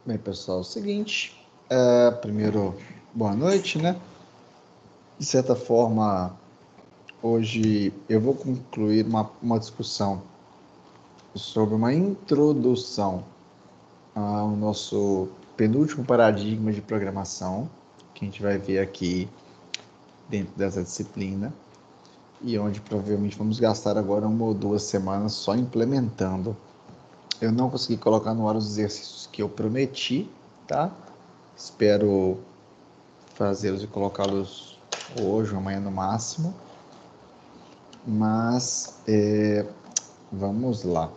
Bem, pessoal, é o seguinte, primeiro, boa noite, né? De certa forma, hoje eu vou concluir uma discussão sobre uma introdução ao nosso penúltimo paradigma de programação, que a gente vai ver aqui dentro dessa disciplina, e onde provavelmente vamos gastar agora 1 ou 2 semanas só implementando. Eu não consegui colocar no ar os exercícios que eu prometi, tá? Espero fazê-los e colocá-los hoje ou amanhã no máximo. Mas vamos lá.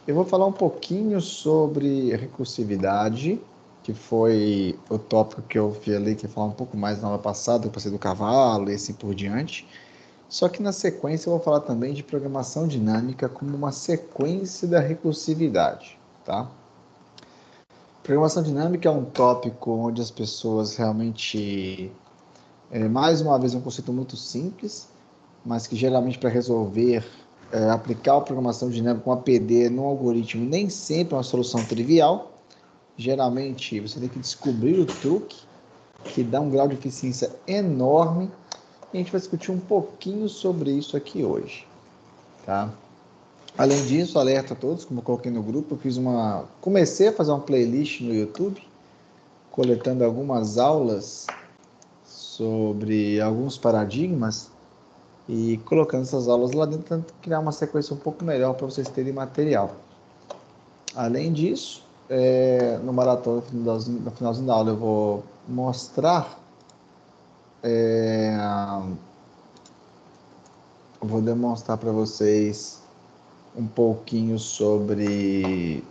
Eu vou falar um pouquinho sobre recursividade, que foi o tópico que eu vi ali, que ia falar um pouco mais na aula passada, eu passei do cavalo e assim por diante. Só que na sequência eu vou falar também de programação dinâmica como uma sequência da recursividade, tá? Programação dinâmica é um tópico onde as pessoas realmente, mais uma vez, um conceito muito simples, mas que geralmente para resolver, aplicar a programação dinâmica com APD no algoritmo nem sempre é uma solução trivial. Geralmente você tem que descobrir o truque, que dá um grau de eficiência enorme, e a gente vai discutir um pouquinho sobre isso aqui hoje, tá? Além disso, alerta a todos, como eu coloquei no grupo, comecei a fazer uma playlist no YouTube, coletando algumas aulas sobre alguns paradigmas e colocando essas aulas lá dentro, tentando criar uma sequência um pouco melhor para vocês terem material. Além disso, no maratona, no finalzinho da aula, eu vou mostrar, vou demonstrar para vocês um pouquinho sobre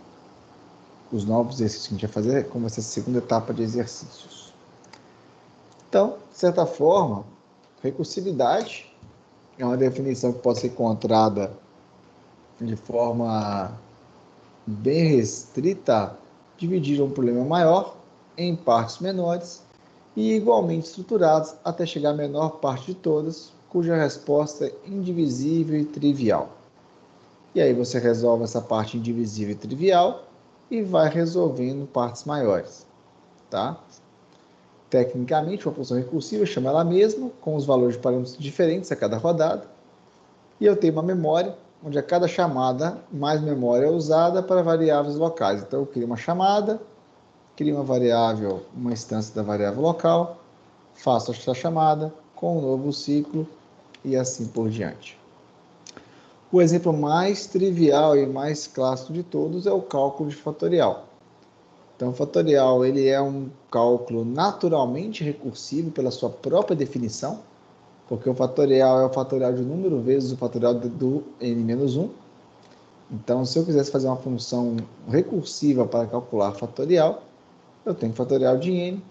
os novos exercícios que a gente vai fazer, como essa segunda etapa de exercícios. Então, de certa forma, recursividade é uma definição que pode ser encontrada de forma bem restrita, dividir um problema maior em partes menores e igualmente estruturadas até chegar à menor parte de todas, cuja resposta é indivisível e trivial. E aí você resolve essa parte indivisível e trivial e vai resolvendo partes maiores, tá? Tecnicamente, uma função recursiva chama ela mesma, com os valores de parâmetros diferentes a cada rodada, e eu tenho uma memória, onde a cada chamada, mais memória é usada para variáveis locais. Então, eu crio uma chamada, crio uma variável, uma instância da variável local, faço esta chamada com um novo ciclo e assim por diante. O exemplo mais trivial e mais clássico de todos é o cálculo de fatorial. Então, o fatorial ele é um cálculo naturalmente recursivo pela sua própria definição, porque o fatorial é o fatorial de um número vezes o fatorial do n-1. Então, se eu quisesse fazer uma função recursiva para calcular fatorial, eu tenho fatorial de n,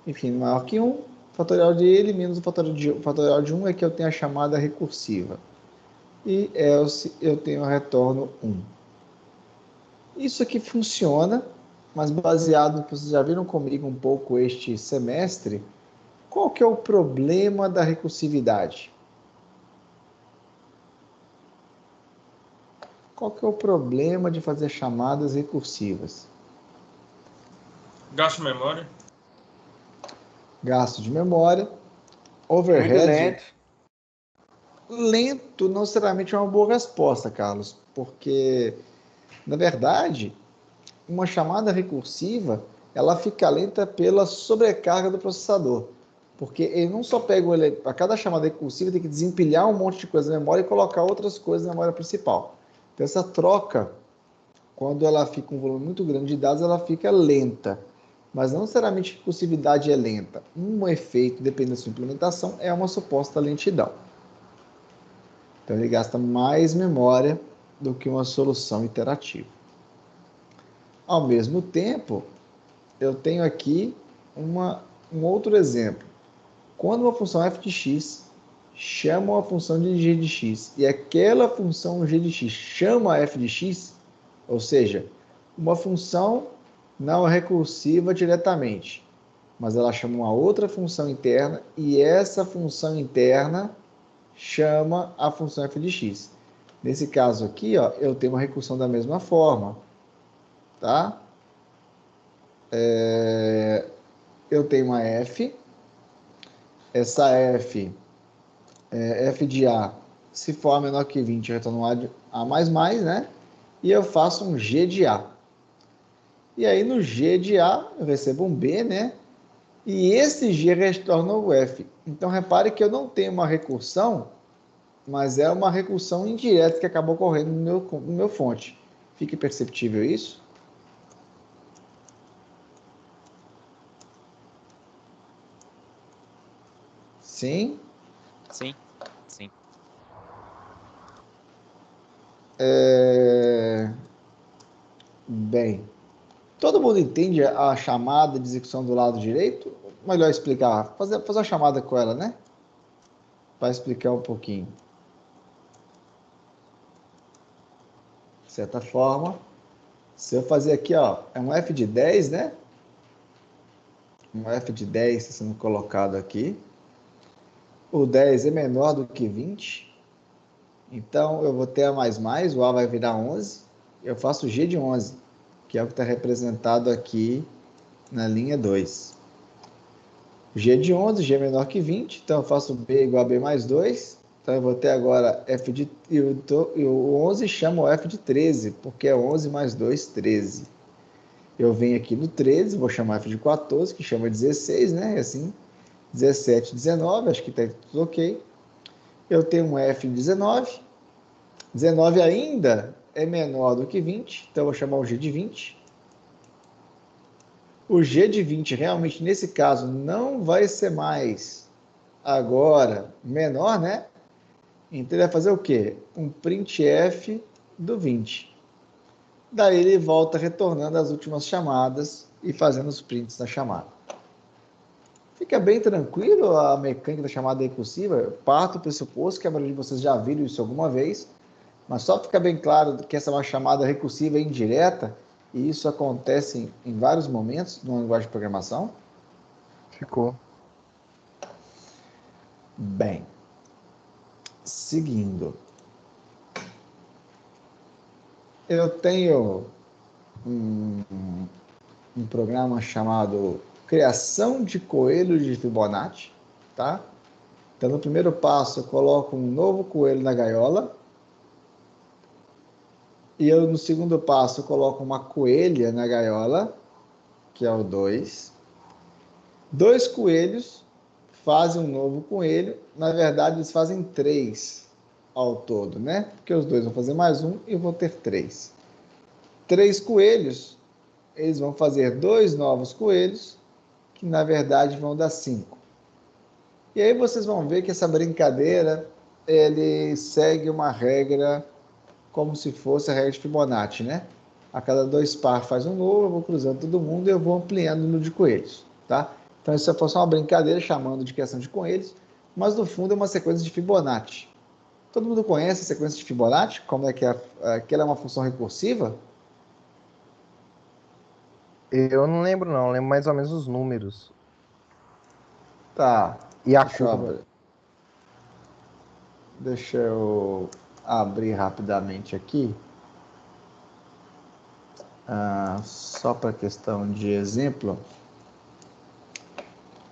enfim, maior que 1, fatorial de n menos o fatorial de 1 é que eu tenho a chamada recursiva. E else eu tenho retorno 1. Isso aqui funciona, mas baseado no que vocês já viram comigo um pouco este semestre, qual que é o problema da recursividade? Qual que é o problema de fazer chamadas recursivas? Gasto de memória. Gasto de memória, Muito overhead. lento. Lento não necessariamente é uma boa resposta, Carlos, porque, na verdade, uma chamada recursiva, ela fica lenta pela sobrecarga do processador. Porque ele não só pega a cada chamada recursiva, tem que desempilhar um monte de coisa na memória e colocar outras coisas na memória principal. Então, essa troca, quando ela fica um volume muito grande de dados, ela fica lenta. Mas não necessariamente a recursividade é lenta. Um efeito, dependendo da sua implementação, é uma suposta lentidão. Então, ele gasta mais memória do que uma solução iterativa. Ao mesmo tempo, eu tenho aqui um outro exemplo. Quando uma função f de x chama uma função de g de x e aquela função g de x chama f de x, ou seja, uma função não é recursiva diretamente, mas ela chama uma outra função interna e essa função interna chama a função f de x. Nesse caso aqui, ó, eu tenho uma recursão da mesma forma, tá? Eu tenho uma f, essa f, f de a, se for menor que 20, eu retorno a mais mais, né? E eu faço um g de a. E aí no g de a, eu recebo um b, né? E esse g retorna o f. Então repare que eu não tenho uma recursão, mas é uma recursão indireta que acabou ocorrendo no meu fonte. Fica perceptível isso? Sim? Sim, sim. Bem, todo mundo entende a chamada de execução do lado direito? Melhor explicar, fazer uma chamada com ela, né? Para explicar um pouquinho. De certa forma, se eu fazer aqui, ó, é um f de 10, né? Um f de 10 está sendo colocado aqui. O 10 é menor do que 20. Então, eu vou ter a mais, o a vai virar 11. Eu faço o g de 11, que é o que está representado aqui na linha 2. G de 11, G é menor que 20, então eu faço B igual a B mais 2. Então eu vou ter agora F de... E o 11 chama o F de 13, porque é 11 mais 2, 13. Eu venho aqui no 13, vou chamar F de 14, que chama 16, né? E assim, 17, 19, acho que está tudo ok. Eu tenho um F de 19. 19 ainda é menor do que 20, então eu vou chamar o G de 20. O G de 20 realmente, nesse caso, não vai ser mais agora menor, né? Então ele vai fazer o quê? Um printf do 20. Daí ele volta retornando as últimas chamadas e fazendo os prints da chamada. Fica bem tranquilo a mecânica da chamada recursiva. Eu parto do pressuposto que a maioria de vocês já viram isso alguma vez, mas só fica bem claro que essa é uma chamada recursiva indireta e isso acontece em vários momentos numa linguagem de programação. Ficou. Bem, seguindo. Eu tenho um programa chamado Criação de Coelhos de Fibonacci, tá? Então, no primeiro passo, eu coloco um novo coelho na gaiola. E eu, no segundo passo, eu coloco uma coelha na gaiola, que é o 2. Dois coelhos fazem um novo coelho. Na verdade, eles fazem 3 ao todo, né? Porque os dois vão fazer mais um e eu vou ter 3. 3 coelhos, eles vão fazer 2 novos coelhos, que na verdade vão dar 5. E aí vocês vão ver que essa brincadeira, ele segue uma regra como se fosse a regra de Fibonacci, né? A cada 2 par faz um novo, eu vou cruzando todo mundo e eu vou ampliando o número de coelhos, tá? Então isso é só uma brincadeira chamando de criação de coelhos, mas no fundo é uma sequência de Fibonacci. Todo mundo conhece a sequência de Fibonacci? Como é que ela é uma função recursiva? Eu não lembro, não. Eu lembro mais ou menos os números. Tá, E a deixa eu curva. abrir. Deixa eu abrir rapidamente aqui. Só para questão de exemplo.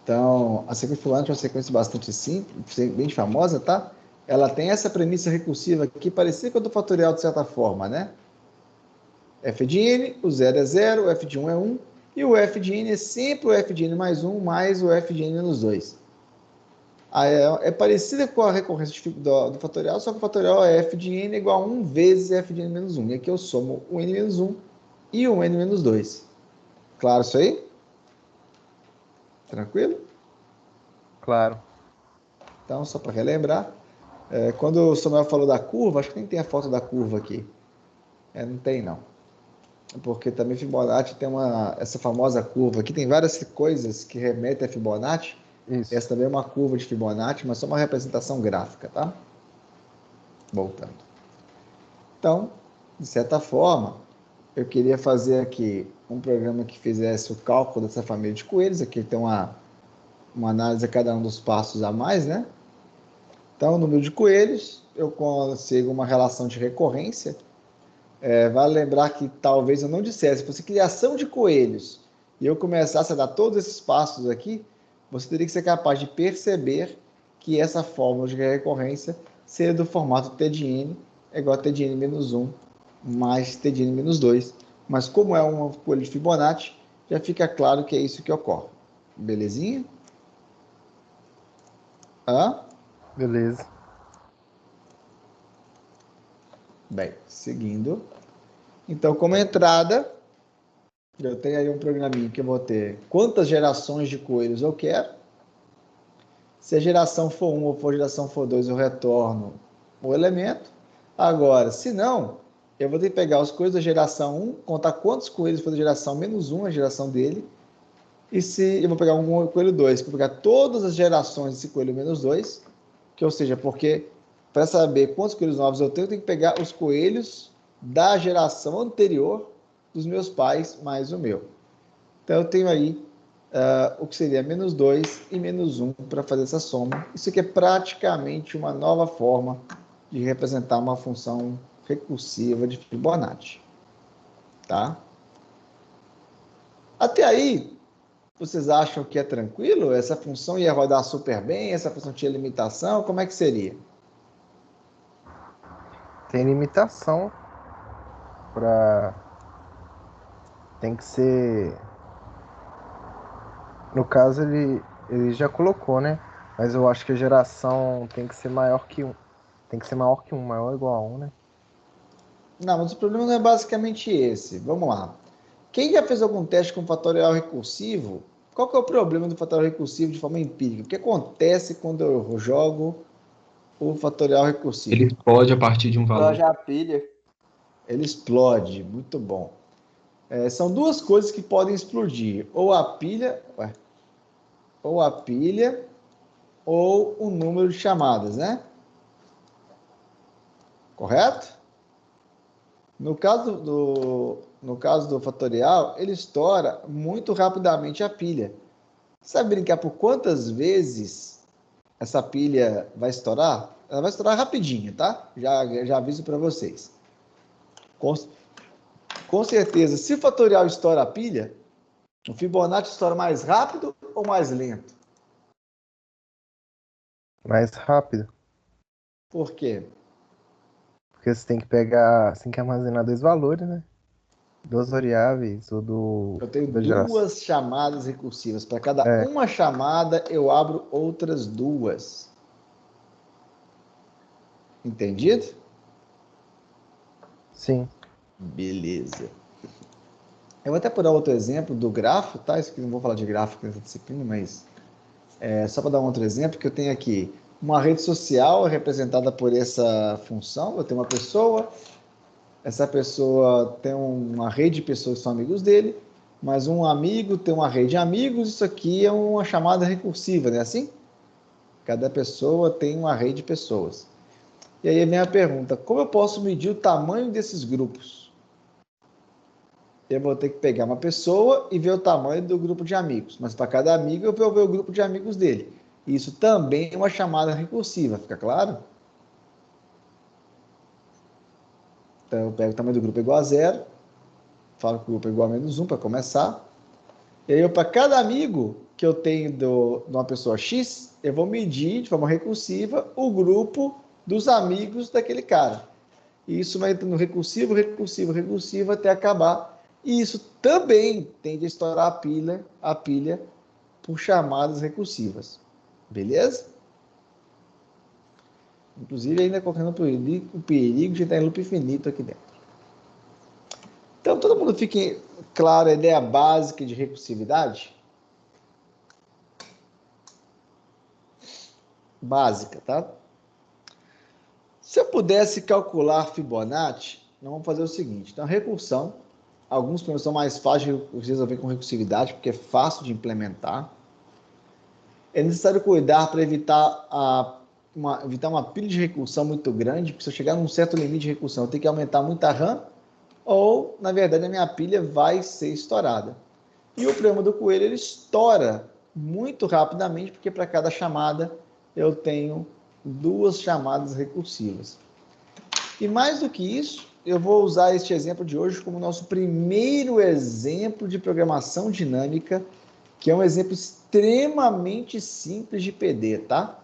Então, a sequência Fibonacci é uma sequência bastante simples, bem famosa, tá? Ela tem essa premissa recursiva aqui, parecida com a do fatorial de certa forma, né? F de n, o 0 é 0, o f de 1 é 1, e o f de n é sempre o f de n mais 1 mais o f de n menos 2. É parecida com a recorrência do fatorial, só que o fatorial é f de n igual a 1 vezes f de n menos 1. E aqui eu somo o n menos 1 e o n menos 2. Claro isso aí? Tranquilo? Claro. Então, só para relembrar, quando o Samuel falou da curva, acho que nem tem a foto da curva aqui. Não tem não. Porque também Fibonacci tem essa famosa curva. Aqui tem várias coisas que remetem a Fibonacci. Isso. Essa também é uma curva de Fibonacci, mas só uma representação gráfica, tá? Voltando. Então, de certa forma, eu queria fazer aqui um programa que fizesse o cálculo dessa família de coelhos. Aqui tem uma análise a cada um dos passos a mais, né? Então, o número de coelhos, eu consigo uma relação de recorrência. Vale lembrar que talvez eu não dissesse, se fosse criação de coelhos e eu começasse a dar todos esses passos aqui, você teria que ser capaz de perceber que essa fórmula de recorrência seria do formato T de N é igual a T de N menos 1 mais T de N menos 2. Mas como é uma folha de Fibonacci, já fica claro que é isso que ocorre. Belezinha? Beleza. Bem, seguindo. Então, como entrada, eu tenho aí um programinha que eu vou ter quantas gerações de coelhos eu quero. Se a geração for 1 ou for geração for 2, eu retorno o elemento. Agora, se não, eu vou ter que pegar os coelhos da geração 1, contar quantos coelhos foi da geração menos 1, a geração dele, e se eu vou pegar um coelho 2, vou pegar todas as gerações desse coelho menos 2, que ou seja, porque para saber quantos coelhos novos eu tenho que pegar os coelhos da geração anterior dos meus pais mais o meu. Então eu tenho aí o que seria menos 2 e menos 1 para fazer essa soma. Isso aqui é praticamente uma nova forma de representar uma função recursiva de Fibonacci. Tá? Até aí, vocês acham que é tranquilo? Essa função ia rodar super bem? Essa função tinha limitação? Como é que seria? Tem limitação para. Tem que ser. No caso, ele já colocou, né? Mas eu acho que a geração tem que ser maior que 1. Tem que ser maior que 1, maior ou igual a 1, né? Não, mas o problema não é basicamente esse. Vamos lá. Quem já fez algum teste com fatorial recursivo, qual que é o problema do fatorial recursivo de forma empírica? O que acontece quando eu jogo o fatorial recursivo? Ele explode a partir de um valor. Explode a pilha. Ele explode, muito bom. São duas coisas que podem explodir, ou a pilha, ou o número de chamadas, né? Correto? No caso do fatorial, ele estoura muito rapidamente a pilha. Sabe brincar por quantas vezes essa pilha vai estourar? Ela vai estourar rapidinho, tá? Já aviso para vocês. Com certeza, se o fatorial estoura a pilha, o Fibonacci estoura mais rápido ou mais lento? Mais rápido. Por quê? Porque você tem que pegar. Você tem que armazenar dois valores, né? Duas variáveis, ou Eu tenho da geração. duas chamadas recursivas. Para cada uma chamada, eu abro outras duas. Entendido? Sim. Beleza. Eu vou até por dar outro exemplo do grafo, tá? Isso aqui não vou falar de gráfico nessa disciplina, mas só para dar um outro exemplo, que eu tenho aqui uma rede social representada por essa função. Eu tenho uma pessoa, essa pessoa tem uma rede de pessoas que são amigos dele, mas um amigo tem uma rede de amigos. Isso aqui é uma chamada recursiva, não é assim? Cada pessoa tem uma rede de pessoas. E aí a minha pergunta, como eu posso medir o tamanho desses grupos? Eu vou ter que pegar uma pessoa e ver o tamanho do grupo de amigos. Mas para cada amigo eu vou ver o grupo de amigos dele. Isso também é uma chamada recursiva, fica claro? Então eu pego o tamanho do grupo igual a 0, falo que o grupo é igual a menos 1 para começar. E aí para cada amigo que eu tenho de uma pessoa X, eu vou medir de forma recursiva o grupo dos amigos daquele cara. E isso vai entrando recursivo, recursivo, recursivo até acabar. E isso também tende a estourar a pilha por chamadas recursivas. Beleza? Inclusive ainda colocando o perigo de estar em loop infinito aqui dentro. Então, todo mundo fique claro a ideia básica de recursividade? Básica, tá? Se eu pudesse calcular Fibonacci, nós vamos fazer o seguinte. Então, recursão. Alguns problemas são mais fáceis de resolver com recursividade, porque é fácil de implementar. É necessário cuidar para evitar uma pilha de recursão muito grande, porque se eu chegar num certo limite de recursão, eu tenho que aumentar muito a RAM, ou, na verdade, a minha pilha vai ser estourada. E o problema do coelho, ele estoura muito rapidamente, porque para cada chamada eu tenho duas chamadas recursivas. E mais do que isso, eu vou usar este exemplo de hoje como nosso primeiro exemplo de programação dinâmica, que é um exemplo extremamente simples de PD, tá?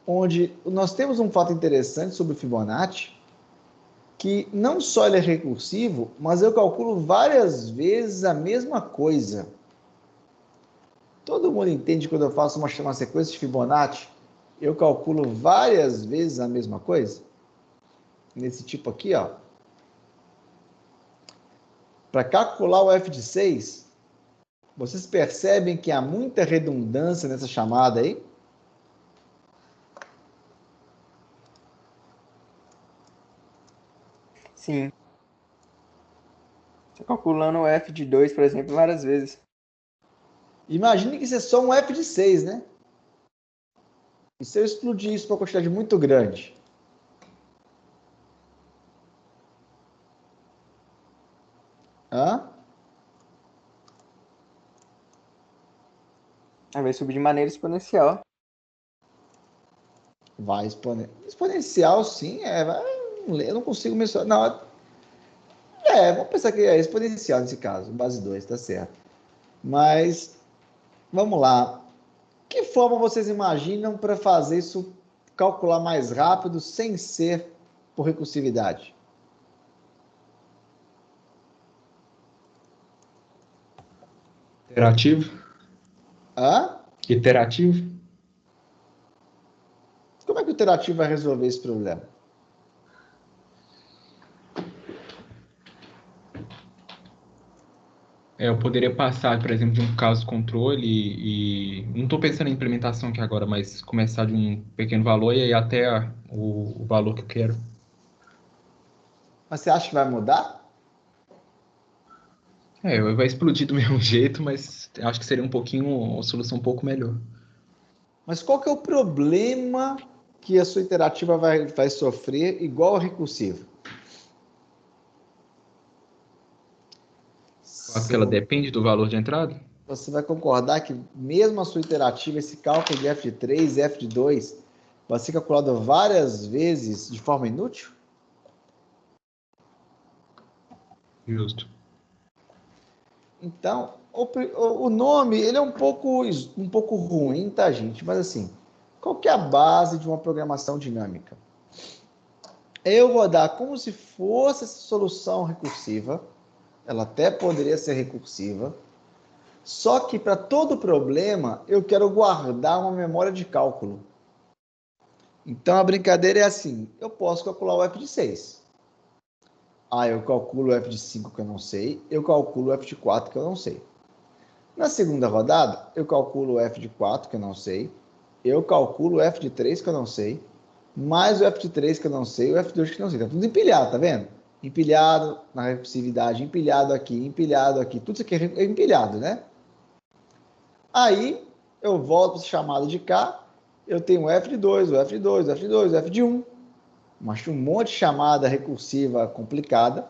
Onde nós temos um fato interessante sobre o Fibonacci, que não só ele é recursivo, mas eu calculo várias vezes a mesma coisa. Todo mundo entende quando eu faço uma sequência de Fibonacci, eu calculo várias vezes a mesma coisa? Nesse tipo aqui, ó. Para calcular o f de 6, vocês percebem que há muita redundância nessa chamada aí? Sim. Estou calculando o f de 2, por exemplo, várias vezes. Imagine que isso é só um f de 6, né? E se eu explodir isso para uma quantidade muito grande? Hã? Aí vai subir de maneira exponencial. Vai exponencial, sim. Eu não consigo mensurar. Não, vamos pensar que é exponencial nesse caso, base 2, tá certo. Mas, vamos lá. Que forma vocês imaginam para fazer isso calcular mais rápido sem ser por recursividade? Iterativo? Hã? Iterativo? Como é que o iterativo vai resolver esse problema? Eu poderia passar, por exemplo, de um caso controle não estou pensando em implementação aqui agora, mas começar de um pequeno valor e aí até o valor que eu quero. Mas você acha que vai mudar? Vai explodir do mesmo jeito, mas acho que seria uma solução um pouco melhor. Mas qual que é o problema que a sua iterativa vai sofrer igual a recursiva? O fato que ela depende do valor de entrada? Você vai concordar que mesmo a sua iterativa, esse cálculo de f de 3 e f de 2, vai ser calculado várias vezes de forma inútil? Justo. Então, o nome ele é um pouco ruim, tá, gente? Mas assim, qual que é a base de uma programação dinâmica? Eu vou dar como se fosse essa solução recursiva, ela até poderia ser recursiva, só que para todo problema eu quero guardar uma memória de cálculo. Então a brincadeira é assim, eu posso calcular o f de 6. Eu calculo o f de 5 que eu não sei, eu calculo o f de 4 que eu não sei. Na segunda rodada, eu calculo o f de 4 que eu não sei, eu calculo o f de 3 que eu não sei, mais o f de 3 que eu não sei, o f de 2 que eu não sei. Tá tudo empilhado, tá vendo? Empilhado na recursividade, empilhado aqui, tudo isso aqui é empilhado, né? Aí, eu volto para essa chamada de cá, eu tenho o f de 2, o f de 2, o f de 2, o f de 1. Mas um monte de chamada recursiva complicada.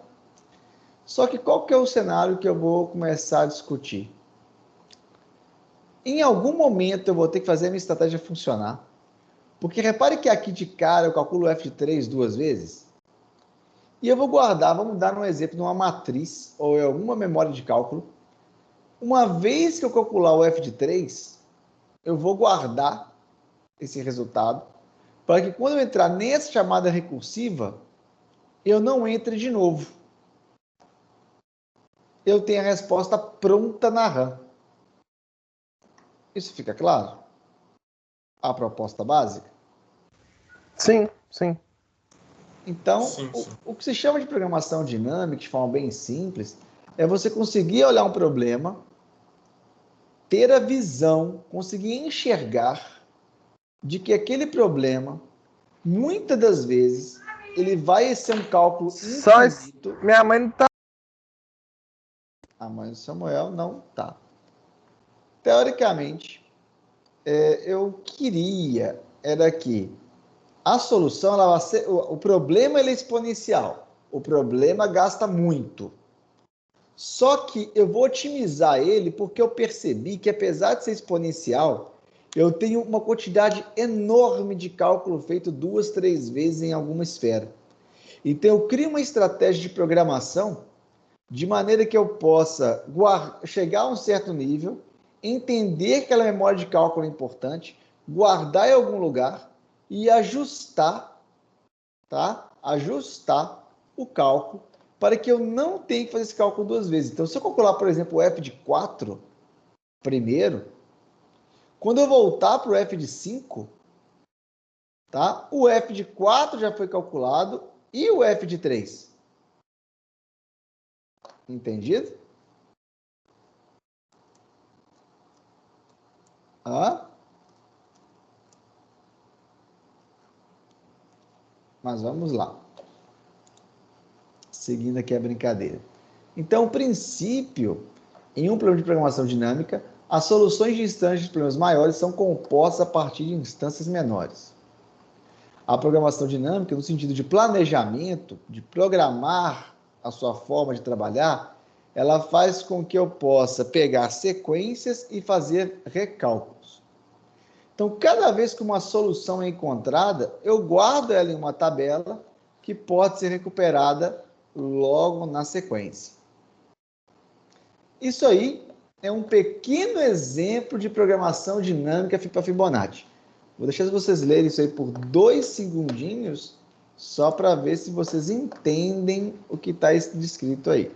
Só que qual que é o cenário que eu vou começar a discutir? Em algum momento eu vou ter que fazer a minha estratégia funcionar. Porque repare que aqui de cara eu calculo o f de 3 duas vezes. E eu vou guardar, vamos dar um exemplo de uma matriz ou em alguma memória de cálculo. Uma vez que eu calcular o f de 3, eu vou guardar esse resultado para que quando eu entrar nessa chamada recursiva, eu não entre de novo. Eu tenho a resposta pronta na RAM. Isso fica claro? A proposta básica? Sim, sim. Então, Sim, sim. o que se chama de programação dinâmica, de forma bem simples, é você conseguir olhar um problema, ter a visão, conseguir enxergar de que aquele problema, muitas das vezes, ele vai ser um cálculo Só infinito. minha mãe não tá. A mãe do Samuel não tá. Teoricamente, eu queria era que a solução, ela vai ser, o problema ele é exponencial. O problema gasta muito. Só que eu vou otimizar ele porque eu percebi que, apesar de ser exponencial, eu tenho uma quantidade enorme de cálculo feito 2, 3 vezes em alguma esfera. Então, eu crio uma estratégia de programação de maneira que eu possa chegar a um certo nível, entender que aquela memória de cálculo é importante, guardar em algum lugar e ajustar, tá? Ajustar o cálculo para que eu não tenha que fazer esse cálculo duas vezes. Então, se eu calcular, por exemplo, o f de 4 primeiro, quando eu voltar para o f de 5, tá? O f de 4 já foi calculado e o f de 3. Entendido? Mas vamos lá. Seguindo aqui a brincadeira. Então, o princípio, em um problema de programação dinâmica, as soluções de instâncias de problemas maiores são compostas a partir de instâncias menores. A programação dinâmica, no sentido de planejamento, de programar a sua forma de trabalhar, ela faz com que eu possa pegar sequências e fazer recálculos. Então, cada vez que uma solução é encontrada, eu guardo ela em uma tabela que pode ser recuperada logo na sequência. Isso aí é um pequeno exemplo de programação dinâmica para Fibonacci. Vou deixar vocês lerem isso aí por 2 segundinhos, só para ver se vocês entendem o que está descrito aí.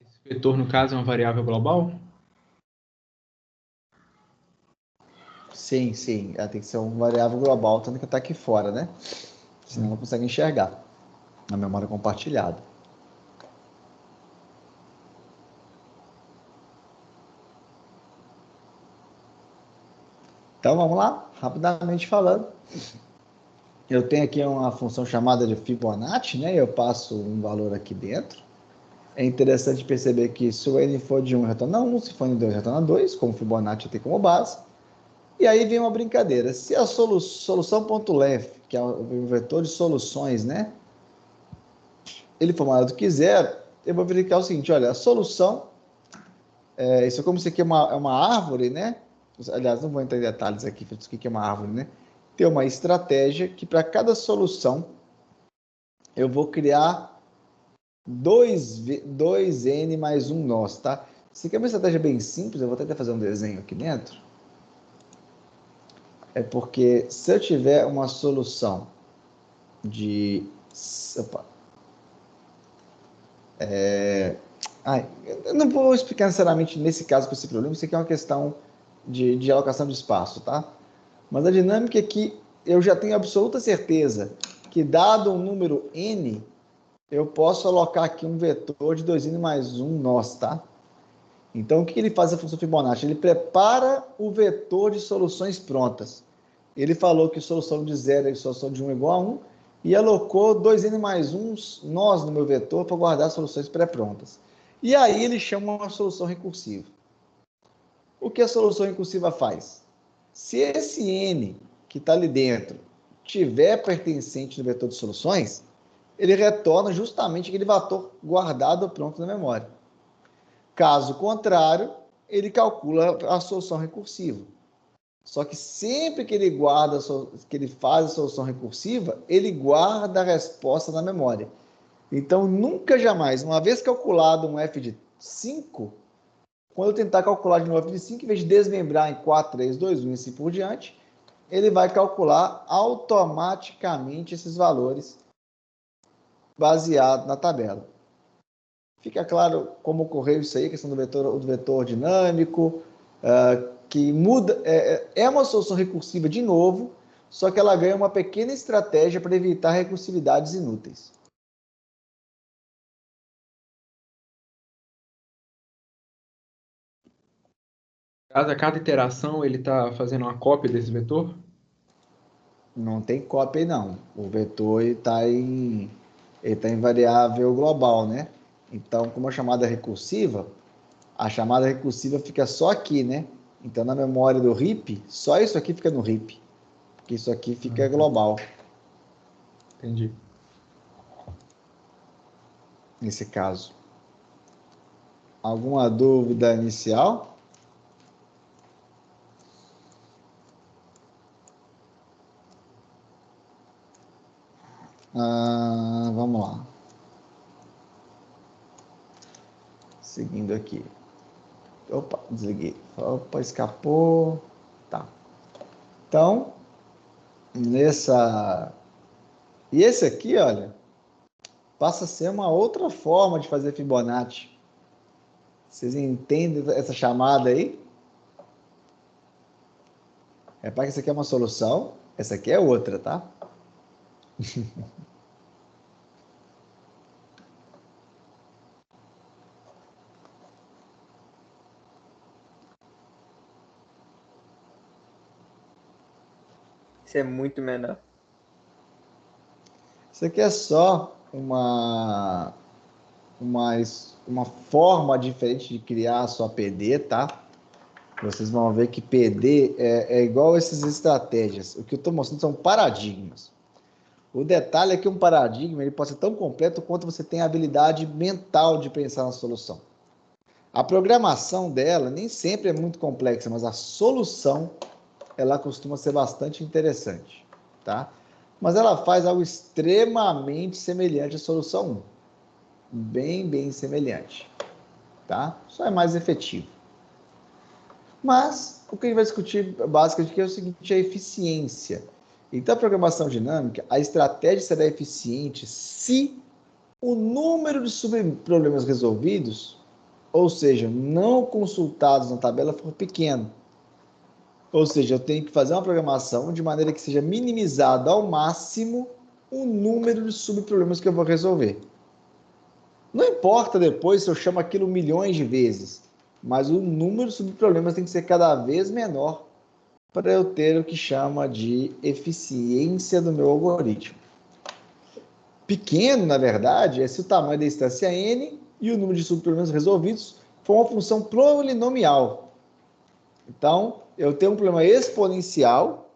Esse vetor, no caso, é uma variável global? Sim, sim. Ela tem que ser uma variável global, tanto que está aqui fora, né? Senão não consegue enxergar na memória compartilhada. Então, vamos lá, rapidamente falando. Eu tenho aqui uma função chamada de Fibonacci, né? Eu passo um valor aqui dentro. É interessante perceber que se o n for de 1, retorna 1, se for de 2, retorna 2, como Fibonacci tem como base. E aí vem uma brincadeira. Se a solução.length, que é o vetor de soluções, né? Ele for maior do que zero, eu vou verificar o seguinte, olha, a solução, isso é como se aqui é uma árvore, né? Aliás, não vou entrar em detalhes aqui, o que é uma árvore, né? Tem uma estratégia que para cada solução eu vou criar 2n mais um nós, tá? Isso aqui é uma estratégia bem simples, eu vou tentar fazer um desenho aqui dentro. É porque se eu tiver uma solução de... Opa. Eu não vou explicar necessariamente nesse caso com esse problema, isso aqui é uma questão de alocação de espaço, tá? Mas a dinâmica é que eu já tenho absoluta certeza que, dado um número n, eu posso alocar aqui um vetor de 2n mais 1 nós, tá? Então, o que ele faz a função Fibonacci? Ele prepara o vetor de soluções prontas. Ele falou que solução de 0 e solução de 1 é igual a 1 e alocou 2n mais 1 nós no meu vetor para guardar soluções pré-prontas. E aí ele chama uma solução recursiva. O que a solução recursiva faz? Se esse n que está ali dentro tiver pertencente no vetor de soluções, ele retorna justamente aquele vetor guardado pronto na memória. Caso contrário, ele calcula a solução recursiva. Só que sempre que ele faz a solução recursiva, ele guarda a resposta na memória. Então, nunca jamais, uma vez calculado um f de 5, quando eu tentar calcular de novo f de 5, em vez de desmembrar em 4, 3, 2, 1 e assim por diante, ele vai calcular automaticamente esses valores baseado na tabela. Fica claro como ocorreu isso aí, a questão do vetor dinâmico, que muda, é uma solução recursiva de novo, só que ela ganha uma pequena estratégia para evitar recursividades inúteis. Cada iteração ele está fazendo uma cópia desse vetor? Não tem cópia aí, não. O vetor ele tá em variável global, né? Então, como a chamada é recursiva, a chamada recursiva fica só aqui, né? Então, na memória do RIP, só isso aqui fica no RIP, porque isso aqui fica global, Entendi. nesse caso. Alguma dúvida inicial? Vamos lá. Seguindo aqui. Opa, desliguei. Opa, escapou. Tá. Então, E esse aqui, olha, passa a ser uma outra forma de fazer Fibonacci. Vocês entendem essa chamada aí? Repare que essa aqui é uma solução, essa aqui é outra, tá? Isso é muito menor. Isso aqui é só uma forma diferente de criar a sua PD, tá? Vocês vão ver que PD é igual a essas estratégias. O que eu estou mostrando são paradigmas. O detalhe é que um paradigma ele pode ser tão completo quanto você tem a habilidade mental de pensar na solução. A programação dela nem sempre é muito complexa, mas a solução ela costuma ser bastante interessante, tá? Mas ela faz algo extremamente semelhante à solução 1. Bem semelhante, tá? Só é mais efetivo. Mas o que a gente vai discutir basicamente é o seguinte, a eficiência. Então, a programação dinâmica, a estratégia será eficiente se o número de subproblemas resolvidos, ou seja, não consultados na tabela, for pequeno. Ou seja, eu tenho que fazer uma programação de maneira que seja minimizado ao máximo o número de subproblemas que eu vou resolver. Não importa depois se eu chamo aquilo milhões de vezes, mas o número de subproblemas tem que ser cada vez menor para eu ter o que chama de eficiência do meu algoritmo. Pequeno, na verdade, é se o tamanho da instância n e o número de subproblemas resolvidos for uma função polinomial. Então, eu tenho um problema exponencial,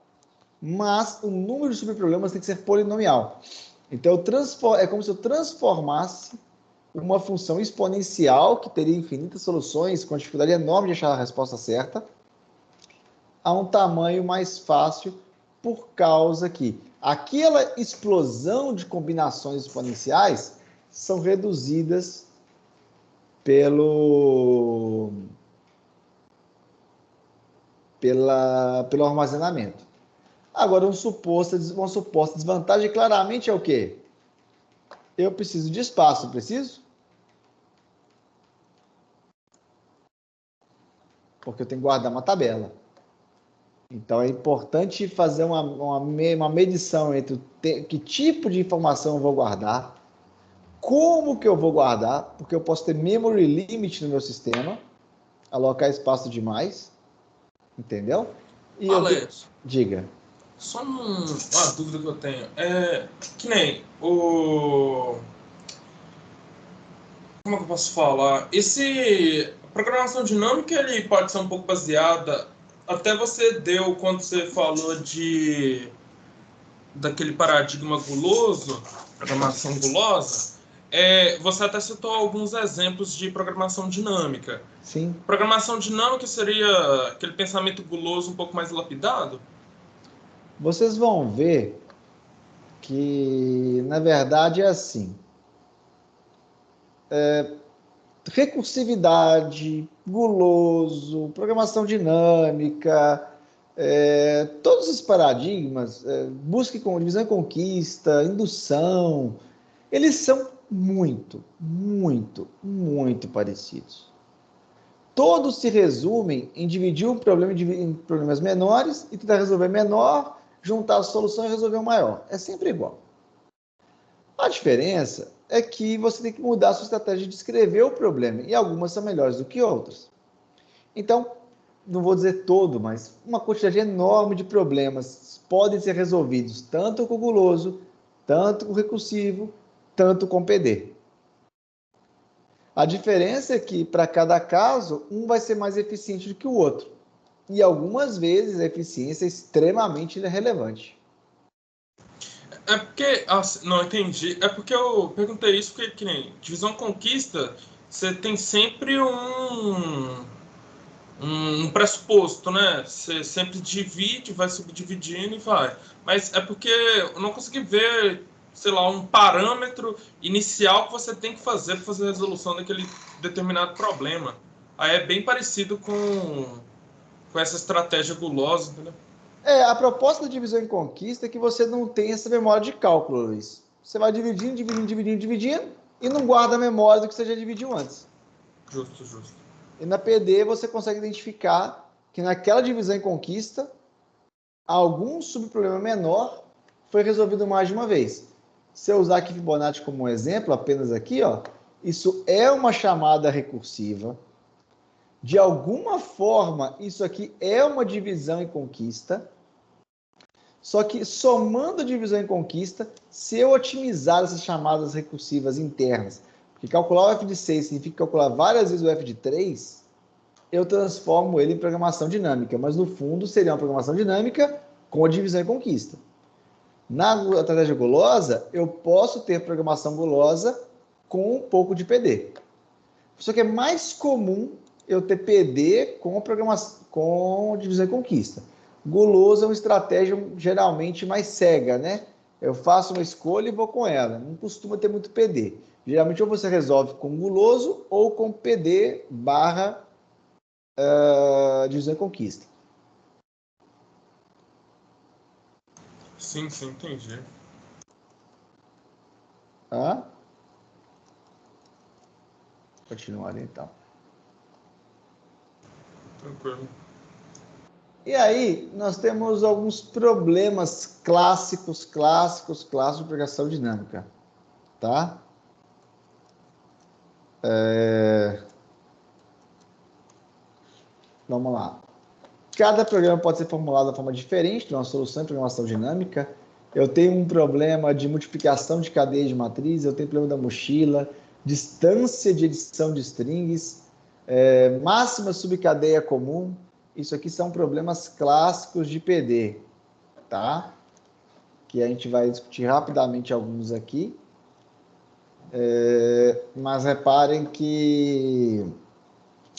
mas o número de subproblemas tem que ser polinomial. Então, é como se eu transformasse uma função exponencial, que teria infinitas soluções, com dificuldade enorme de achar a resposta certa, a um tamanho mais fácil, por causa que aquela explosão de combinações exponenciais são reduzidas pelo armazenamento. Agora, uma suposta desvantagem claramente é o quê? Eu preciso de espaço, preciso? Porque eu tenho que guardar uma tabela. Então, é importante fazer uma medição entre que tipo de informação eu vou guardar, como que eu vou guardar, porque eu posso ter memory limit no meu sistema, alocar espaço demais, entendeu? E Alex, diga. só uma dúvida que eu tenho. Que nem o... Como é que eu posso falar? Programação dinâmica, ele pode ser um pouco baseada... Até você deu, quando você falou daquele paradigma guloso, programação gulosa, você até citou alguns exemplos de programação dinâmica. Sim. Programação dinâmica seria aquele pensamento guloso um pouco mais lapidado? Vocês vão ver que, na verdade, é assim. Recursividade, guloso, programação dinâmica, todos os paradigmas, busca com divisão e conquista, indução, eles são muito parecidos. Todos se resumem em dividir um problema em problemas menores e tentar resolver menor, juntar a solução e resolver o maior. É sempre igual. A diferença é que você tem que mudar a sua estratégia de descrever o problema, e algumas são melhores do que outras. Então, não vou dizer todo, mas uma quantidade enorme de problemas podem ser resolvidos tanto com o guloso, tanto com o recursivo, tanto com o PD. A diferença é que, para cada caso, um vai ser mais eficiente do que o outro. E algumas vezes a eficiência é extremamente relevante. É porque, não entendi, é porque eu perguntei isso porque, que nem divisão conquista, você tem sempre um pressuposto, né? Você sempre divide, vai subdividindo e vai. Mas é porque eu não consegui ver, sei lá, um parâmetro inicial que você tem que fazer para fazer a resolução daquele determinado problema. Aí é bem parecido com essa estratégia gulosa, entendeu? A proposta da divisão em conquista é que você não tem essa memória de cálculo, Luiz. Você vai dividindo, e não guarda a memória do que você já dividiu antes. Justo, justo. E na PD você consegue identificar que naquela divisão em conquista, algum subproblema menor foi resolvido mais de uma vez. Se eu usar aqui Fibonacci como um exemplo, apenas aqui, ó, isso é uma chamada recursiva. De alguma forma, isso aqui é uma divisão em conquista. Só que somando divisão em conquista, se eu otimizar essas chamadas recursivas internas, porque calcular o f de 6 significa calcular várias vezes o f de 3, eu transformo ele em programação dinâmica. Mas no fundo seria uma programação dinâmica com a divisão em conquista. Na estratégia gulosa, eu posso ter programação gulosa com um pouco de PD. Só que é mais comum eu ter PD com divisão em conquista. Guloso é uma estratégia geralmente mais cega, né? Eu faço uma escolha e vou com ela. Não costuma ter muito PD. Geralmente ou você resolve com guloso ou com PD barra divisão em conquista. Sim, entendi. Tá? Continuar então. Tranquilo. E aí, nós temos alguns problemas clássicos de programação dinâmica, tá? Vamos lá. Cada programa pode ser formulado de forma diferente, de uma solução em programação dinâmica. Eu tenho um problema de multiplicação de cadeia de matriz, eu tenho problema da mochila, distância de edição de strings, máxima subcadeia comum. Isso aqui são problemas clássicos de PD, tá? Que a gente vai discutir rapidamente alguns aqui. Mas reparem que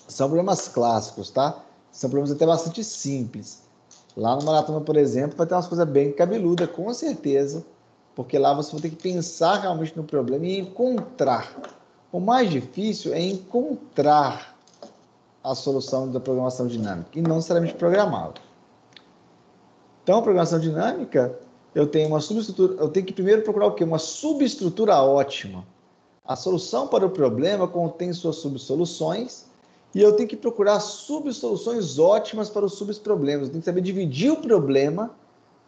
são problemas clássicos, tá? São problemas até bastante simples. Lá no Maratona, por exemplo, vai ter umas coisas bem cabeludas, com certeza, porque lá você vai ter que pensar realmente no problema e encontrar. O mais difícil é encontrar a solução da programação dinâmica e não necessariamente programá-la. Então, a programação dinâmica, eu tenho uma subestrutura, eu tenho que primeiro procurar o quê? Uma subestrutura ótima. A solução para o problema contém suas subsoluções e eu tenho que procurar subsoluções ótimas para os subproblemas. Eu tenho que saber dividir o problema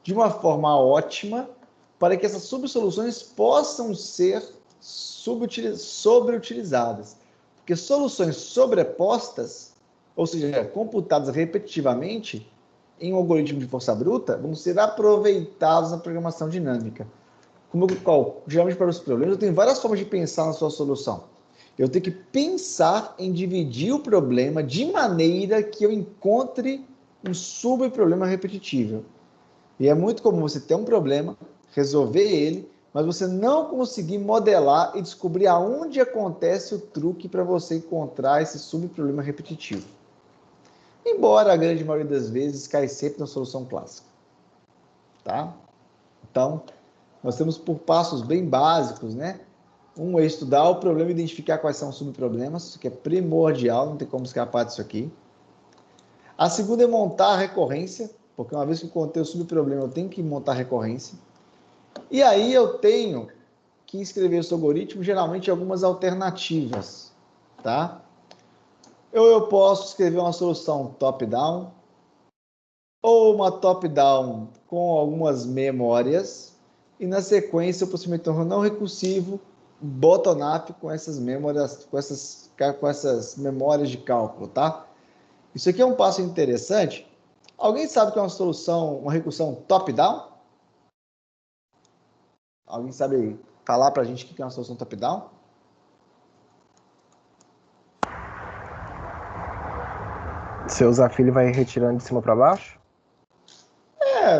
de uma forma ótima para que essas subsoluções possam ser sobreutilizadas. Porque soluções sobrepostas, ou seja, computadas repetitivamente em um algoritmo de força bruta, vão ser aproveitadas na programação dinâmica. Geralmente para os problemas, eu tenho várias formas de pensar na sua solução. Eu tenho que pensar em dividir o problema de maneira que eu encontre um subproblema repetitivo. E é muito comum você ter um problema, resolver ele, mas você não conseguir modelar e descobrir aonde acontece o truque para você encontrar esse subproblema repetitivo. Embora a grande maioria das vezes cai sempre na solução clássica. Tá? Então, nós temos por passos bem básicos, né? Um é estudar o problema e identificar quais são os subproblemas, isso que é primordial, não tem como escapar disso aqui. A segunda é montar a recorrência, porque uma vez que eu encontrei o subproblema, eu tenho que montar a recorrência. E aí eu tenho que escrever esse algoritmo, geralmente algumas alternativas, tá? Eu posso escrever uma solução top-down, ou uma top-down com algumas memórias, e na sequência o procedimento não recursivo bottom-up com essas memórias, com essas memórias de cálculo, tá? Isso aqui é um passo interessante. Alguém sabe que é uma solução, uma recursão top-down? Alguém sabe falar para a gente o que é uma solução top-down? Seu Zafili vai retirando de cima para baixo?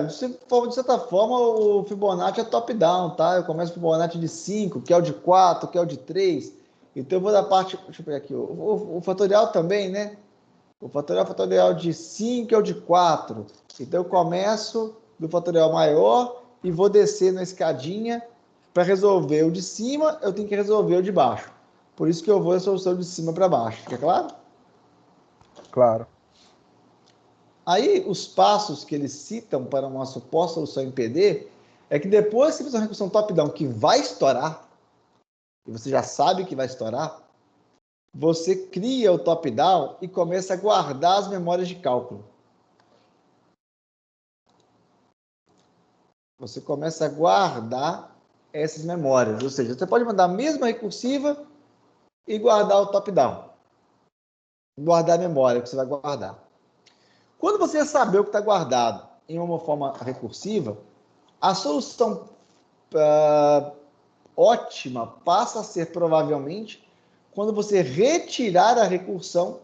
Se for de certa forma, o Fibonacci é top-down, tá? Eu começo o Fibonacci de 5, que é o de 4, que é o de 3. Então eu vou da parte, deixa eu pegar aqui, o fatorial também, né? O fatorial de 5 é o de 4. Então eu começo do fatorial maior e vou descer na escadinha. Para resolver o de cima, eu tenho que resolver o de baixo. Por isso que eu vou na solução de cima para baixo. Fica claro? Claro. Aí, os passos que eles citam para uma suposta solução em PD é que depois que você fizer uma recursão top-down que vai estourar, e você já sabe que vai estourar, você cria o top-down e começa a guardar as memórias de cálculo. Você começa a guardar essas memórias. Ou seja, você pode mandar a mesma recursiva e guardar o top-down. Guardar a memória que você vai guardar. Quando você já saber o que está guardado em uma forma recursiva, a solução ótima passa a ser provavelmente quando você retirar a recursão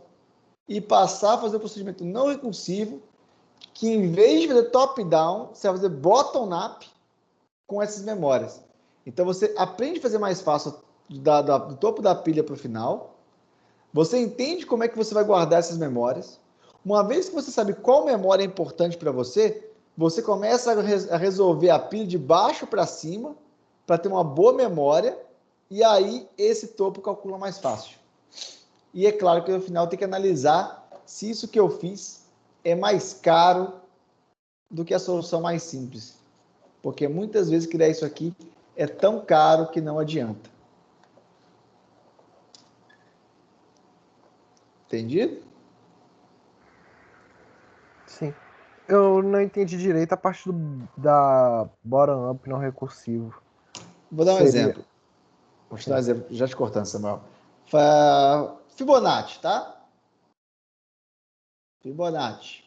e passar a fazer o procedimento não recursivo, que em vez de fazer top-down, você vai fazer bottom-up com essas memórias. Então você aprende a fazer mais fácil do topo da pilha para o final, você entende como é que você vai guardar essas memórias. Uma vez que você sabe qual memória é importante para você, você começa a resolver a pilha de baixo para cima para ter uma boa memória e aí esse topo calcula mais fácil. E é claro que no final tem que analisar se isso que eu fiz é mais caro do que a solução mais simples. Porque muitas vezes criar isso aqui é tão caro que não adianta. Entendido? Sim. Eu não entendi direito a parte da bottom-up não recursivo. Vou dar um exemplo. Vou te dar um exemplo, já te cortando, Samuel. Fibonacci, tá? Fibonacci.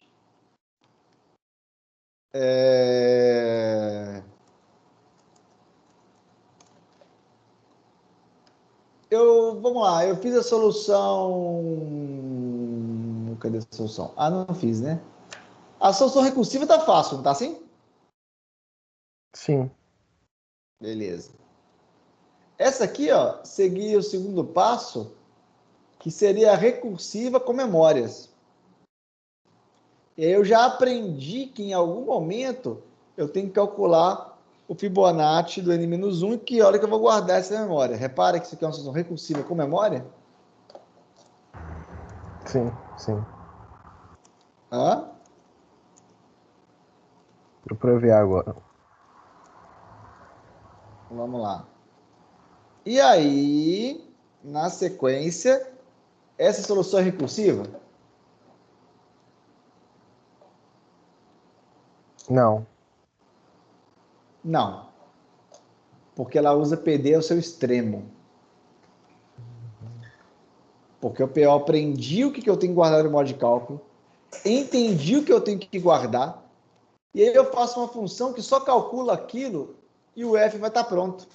Vamos lá, eu fiz a solução. Cadê a solução? Ah, não fiz, né? A solução recursiva tá fácil, não tá assim? Sim. Beleza. Essa aqui, ó, seguia o segundo passo, que seria a recursiva com memórias. E aí eu já aprendi que em algum momento eu tenho que calcular o Fibonacci do N-1 e que hora que eu vou guardar essa memória. Repara que isso aqui é uma solução recursiva com memória? Sim, sim. Hã? Deu pra ver agora. Vamos lá. E aí, na sequência, essa solução é recursiva? Não. Não. Porque ela usa PD ao seu extremo. Porque eu aprendi o que eu tenho que guardar no modo de cálculo, entendi o que eu tenho que guardar, e aí eu faço uma função que só calcula aquilo e o F vai estar pronto.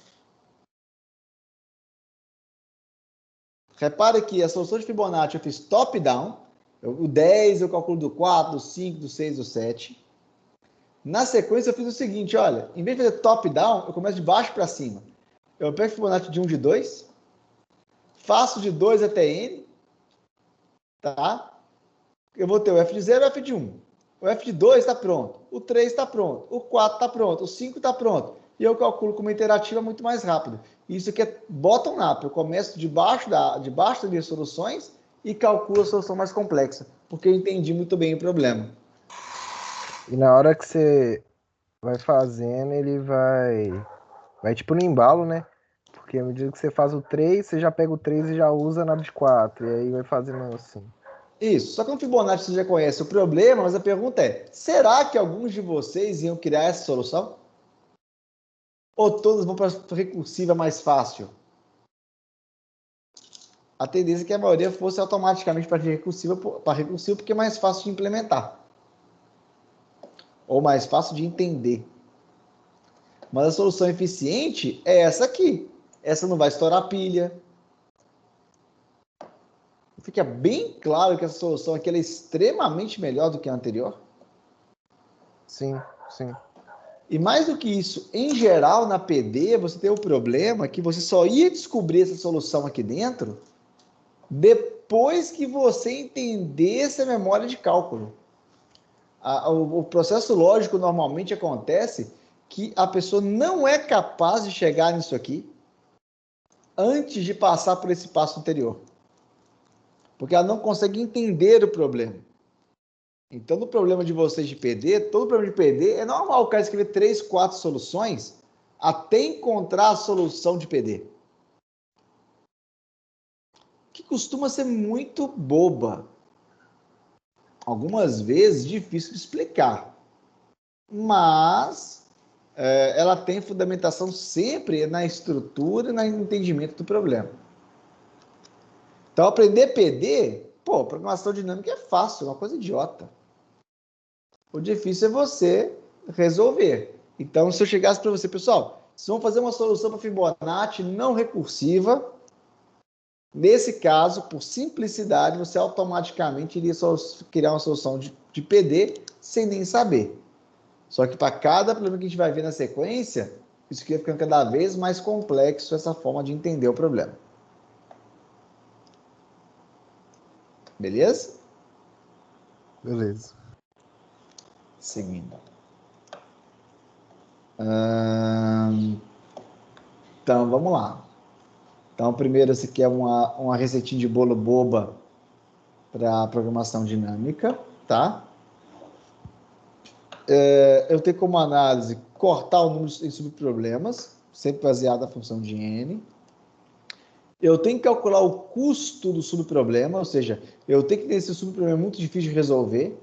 Repare que a solução de Fibonacci eu fiz top-down, o 10 eu calculo do 4, do 5, do 6, do 7. Na sequência eu fiz o seguinte, olha, em vez de fazer top-down, eu começo de baixo para cima. Eu pego o Fibonacci de 1 de 2, faço de 2 até N, tá? Eu vou ter o F de 0 e o F de 1. O F de 2 está pronto, o 3 está pronto, o 4 está pronto, o 5 está pronto. E eu calculo com uma interativa muito mais rápido. Isso aqui é bottom-up. Eu começo de baixo das minhas soluções e calculo a solução mais complexa, porque eu entendi muito bem o problema. E na hora que você vai fazendo, ele vai tipo no embalo, né? Porque à medida que você faz o 3, você já pega o 3 e já usa na de 4. E aí vai fazendo assim. Isso, só que no Fibonacci você já conhece o problema, mas a pergunta é, será que alguns de vocês iam criar essa solução? Ou todos vão para a recursiva mais fácil? A tendência é que a maioria fosse automaticamente para recursiva, porque é mais fácil de implementar. Ou mais fácil de entender. Mas a solução eficiente é essa aqui. Essa não vai estourar a pilha. Fica bem claro que essa solução aqui é extremamente melhor do que a anterior. Sim, sim. E mais do que isso, em geral, na PD, você tem o problema que você só ia descobrir essa solução aqui dentro depois que você entendesse a memória de cálculo. O processo lógico normalmente acontece que a pessoa não é capaz de chegar nisso aqui antes de passar por esse passo anterior. Porque ela não consegue entender o problema. Então, no problema de vocês de PD, todo problema de PD, é normal o cara escrever 3, 4 soluções até encontrar a solução de PD. Que costuma ser muito boba. Algumas vezes difícil de explicar. Mas ela tem fundamentação sempre na estrutura e no entendimento do problema. Então, aprender PD, programação dinâmica é fácil, é uma coisa idiota. O difícil é você resolver. Então, se eu chegasse para você, pessoal, vocês vão fazer uma solução para Fibonacci não recursiva, nesse caso, por simplicidade, você automaticamente iria criar uma solução de PD sem nem saber. Só que para cada problema que a gente vai ver na sequência, isso aqui vai ficando cada vez mais complexo, essa forma de entender o problema. Beleza? Beleza. Seguindo. Então, vamos lá. Então, primeiro, esse aqui é uma receitinha de bolo boba para programação dinâmica, tá? Eu tenho como análise cortar o número em subproblemas, sempre baseado na função de n. Eu tenho que calcular o custo do subproblema, ou seja, eu tenho que ter esse subproblema muito difícil de resolver,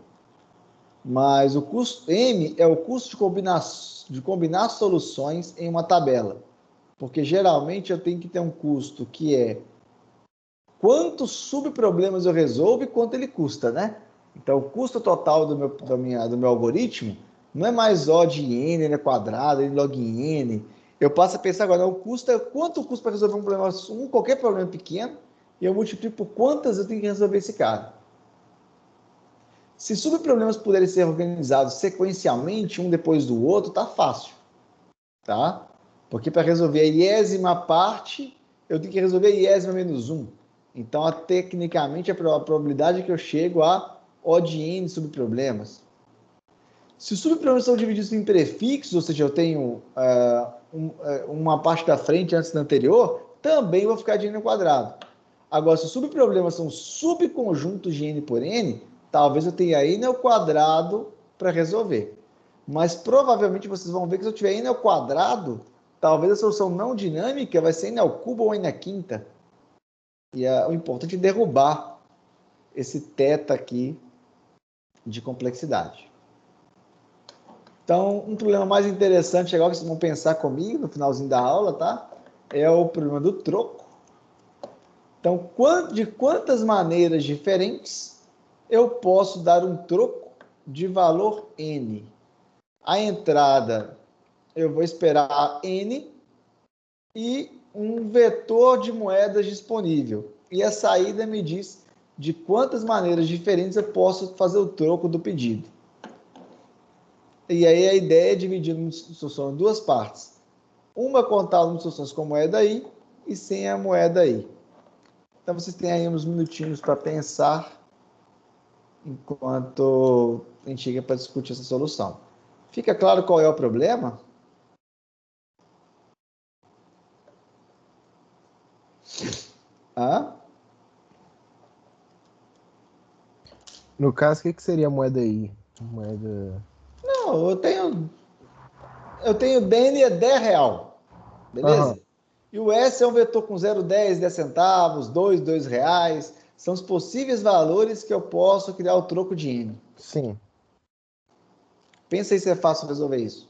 mas o custo M é o custo de combinar soluções em uma tabela. Porque geralmente eu tenho que ter um custo que é quantos subproblemas eu resolvo e quanto ele custa, né? Então, o custo total do meu algoritmo não é mais O de n, n quadrado, n log n. Eu passo a pensar agora, não, quanto custa para resolver um problema, qualquer problema pequeno, e eu multiplico por quantas eu tenho que resolver esse cara. Se subproblemas puderem ser organizados sequencialmente, um depois do outro, tá fácil, tá? Porque para resolver a iésima parte, eu tenho que resolver a iésima menos 1. Então, tecnicamente, a probabilidade é que eu chego a O de n subproblemas. Se os subproblemas são divididos em prefixos, ou seja, eu tenho uma parte da frente antes da anterior, também vou ficar de n ao quadrado. Agora, se os subproblemas são subconjuntos de n por n, talvez eu tenha n ao quadrado para resolver. Mas provavelmente vocês vão ver que se eu tiver n ao quadrado, talvez a solução não dinâmica vai ser n ao cubo ou n à quinta. E o importante é derrubar esse θ aqui de complexidade. Então, um problema mais interessante agora que vocês vão pensar comigo no finalzinho da aula, tá? É o problema do troco. Então, de quantas maneiras diferentes eu posso dar um troco de valor n? A entrada, eu vou esperar n e um vetor de moedas disponível. E a saída me diz de quantas maneiras diferentes eu posso fazer o troco do pedido. E aí a ideia é dividir a solução em duas partes. Uma contar as soluções com moeda I e sem a moeda I. Então vocês têm aí uns minutinhos para pensar enquanto a gente chega para discutir essa solução. Fica claro qual é o problema? No caso, o que seria a moeda I? Moeda... Não, eu tenho DN é 10 real, beleza? Uhum. E o S é um vetor com 0,10, 10 centavos, 2 reais. São os possíveis valores que eu posso criar o troco de N. Sim. Pensa aí se é fácil resolver isso.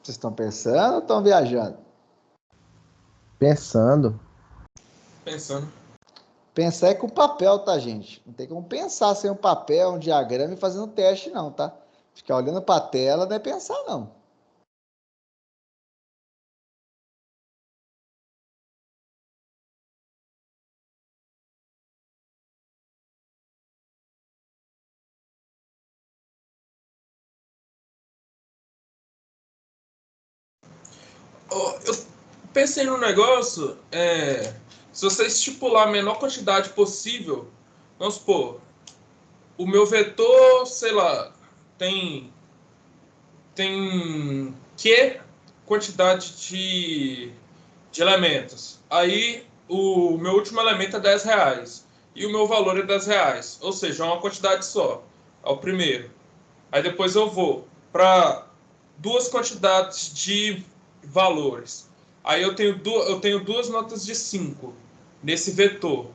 Vocês estão pensando ou estão viajando? Pensando. Pensando. Pensar é com o papel, tá, gente? Não tem como pensar sem um papel, um diagrama e fazendo teste, não, tá? Ficar olhando para a tela não é pensar, não. Eu pensei num negócio, se você estipular a menor quantidade possível, vamos supor, o meu vetor, sei lá, tem que quantidade de elementos. Aí o meu último elemento é R$ 10 e o meu valor é R$ 10, ou seja, é uma quantidade só, é o primeiro. Aí depois eu vou para duas quantidades de valores. Aí eu tenho duas notas de 5 nesse vetor.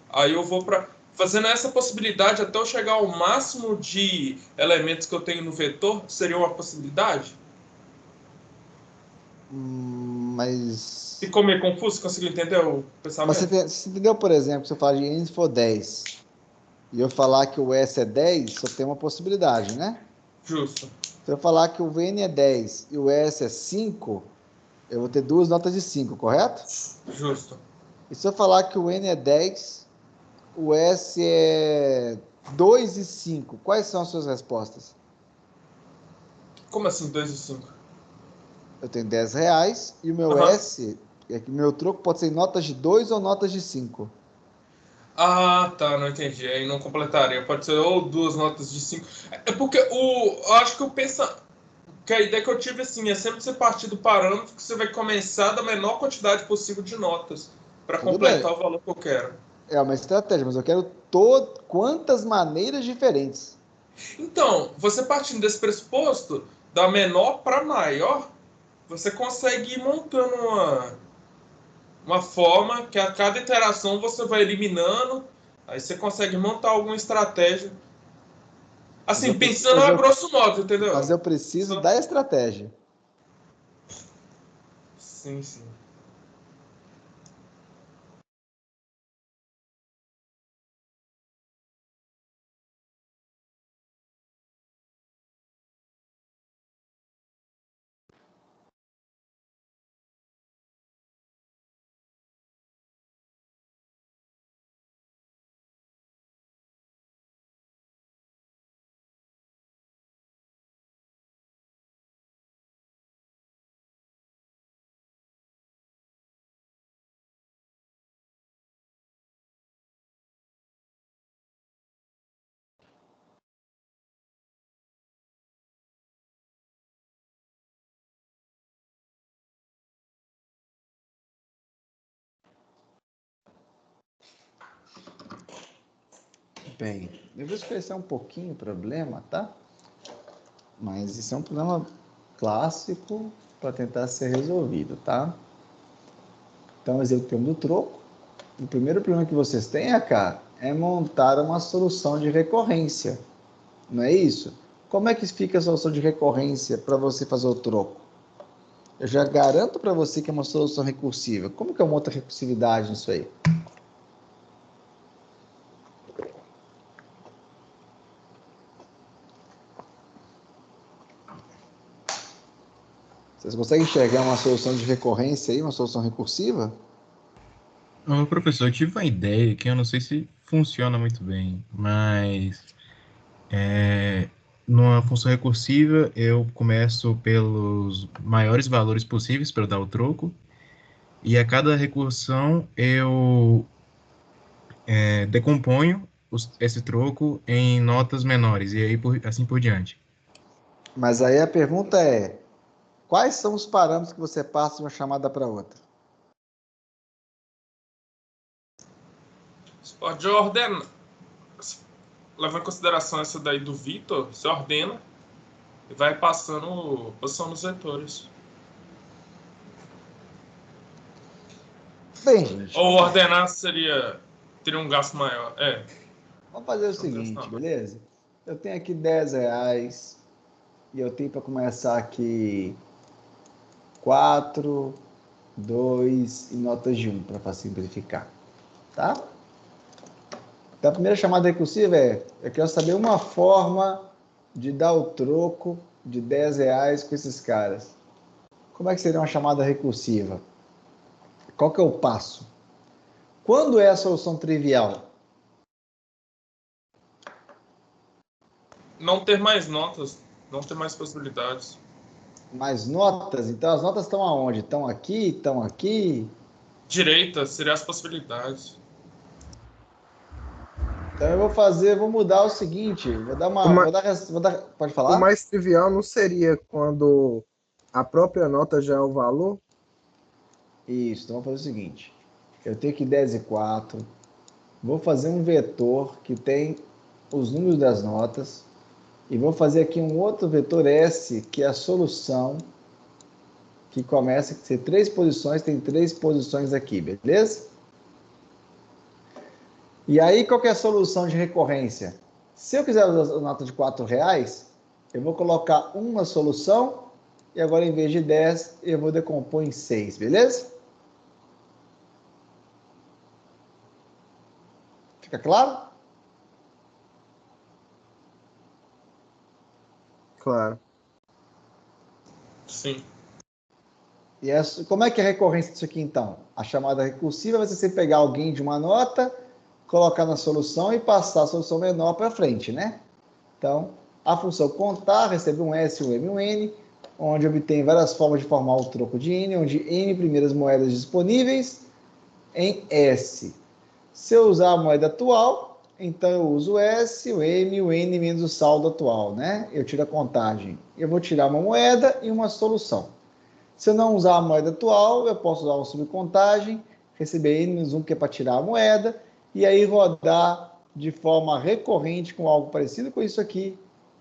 Aí eu vou para fazendo essa possibilidade até eu chegar ao máximo de elementos que eu tenho no vetor, seria uma possibilidade? Mas Ficou meio confuso? Conseguiu entender o pensamento? você entendeu, por exemplo, se eu falar de N for 10 e eu falar que o S é 10, só tem uma possibilidade, né? Justo. Se eu falar que o N é 10 e o S é 5, eu vou ter duas notas de 5, correto? Justo. E se eu falar que o N é 10, o S é 2 e 5, quais são as suas respostas? Como assim 2 e 5? Eu tenho R$ 10 e o meu Aham. S, meu troco pode ser em notas de 2 ou notas de 5. Ah, tá, não entendi. Aí não completaria. Pode ser ou duas notas de 5. É porque eu acho que eu penso que a ideia que eu tive assim é sempre você partir do parâmetro que você vai começar da menor quantidade possível de notas para Tudo bem, completar o valor que eu quero. é uma estratégia, mas eu quero quantas maneiras diferentes. Então, você partindo desse pressuposto, da menor para maior, você consegue ir montando uma forma que a cada interação você vai eliminando, aí você consegue montar alguma estratégia. Mas eu, Assim, preci- pensando mas a eu, grosso modo, mas entendeu? eu preciso da estratégia. Sim, sim. Bem, eu vou esclarecer um pouquinho o problema, tá? Mas isso é um problema clássico para tentar ser resolvido, tá? Então, exemplo do troco. O primeiro problema que vocês têm, cara, é montar uma solução de recorrência. Não é isso? Como é que fica a solução de recorrência para você fazer o troco? Eu já garanto para você que é uma solução recursiva. Como que eu monto a recursividade nisso aí? Vocês conseguem enxergar uma solução de recorrência aí, uma solução recursiva? Ô, professor, eu tive uma ideia que eu não sei se funciona muito bem, mas numa função recursiva eu começo pelos maiores valores possíveis para dar o troco, e a cada recursão eu decomponho esse troco em notas menores, e aí assim por diante. Mas aí a pergunta é, quais são os parâmetros que você passa de uma chamada para outra? Você pode ordenar. Leva em consideração essa daí do Vitor, você ordena e vai passando posição nos vetores. Bem, gente, Ou ordenar teria um gasto maior. vamos fazer o seguinte, beleza? Eu tenho aqui R$10 e eu tenho para começar aqui 4, 2 e notas de 1 para simplificar, tá? Então a primeira chamada recursiva eu quero saber uma forma de dar o troco de R$10 com esses caras. Como é que seria uma chamada recursiva? Qual que é o passo? Quando é a solução trivial? Não ter mais notas, não ter mais possibilidades. Mais notas? Então as notas estão aonde? Estão aqui? Estão aqui? Direita seria as possibilidades. Então eu vou mudar o seguinte, pode falar? O mais trivial não seria quando a própria nota já é o valor? Isso, então vamos fazer o seguinte, eu tenho aqui 10 e 4, vou fazer um vetor que tem os números das notas e vou fazer aqui um outro vetor S, que é a solução, que começa a ser 3 posições, tem 3 posições aqui, beleza? E aí, qual que é a solução de recorrência? Se eu quiser usar a nota de R$4, eu vou colocar 1 na solução e agora, em vez de 10, eu vou decompor em 6, beleza? Fica claro? Claro. Sim. E como é que é a recorrência disso aqui, então? A chamada recursiva vai ser você pegar alguém de uma nota, colocar na solução e passar a solução menor para frente, né? Então, a função contar recebe um S, um M e um N, onde obtém várias formas de formar o troco de N, onde N primeiras moedas disponíveis em S. Se eu usar a moeda atual, então eu uso o S, o M e o N menos o saldo atual, né? Eu tiro a contagem. Eu vou tirar uma moeda e uma solução. Se eu não usar a moeda atual, eu posso usar uma subcontagem, receber N menos 1, que é para tirar a moeda, e aí rodar de forma recorrente com algo parecido com isso aqui,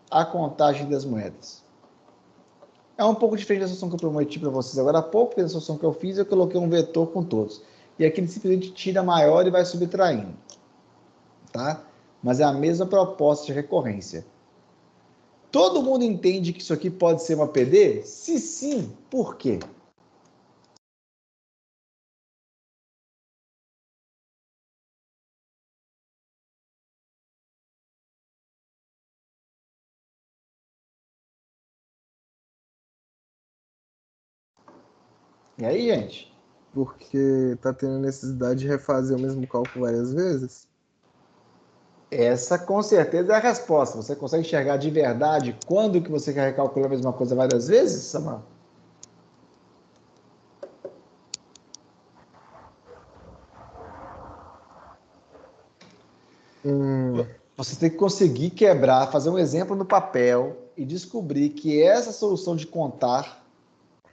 a contagem das moedas. É um pouco diferente da solução que eu prometi para vocês agora há pouco, porque na solução que eu fiz eu coloquei um vetor com todos. E aqui ele simplesmente tira a maior e vai subtraindo. Tá? Mas é a mesma proposta de recorrência. Todo mundo entende que isso aqui pode ser uma PD? Se sim, por quê? E aí, gente? Porque tá tendo necessidade de refazer o mesmo cálculo várias vezes? Essa com certeza é a resposta. Você consegue enxergar de verdade quando que você quer recalcular a mesma coisa várias vezes, Samuel? Você tem que conseguir quebrar, fazer um exemplo no papel e descobrir que essa solução de contar,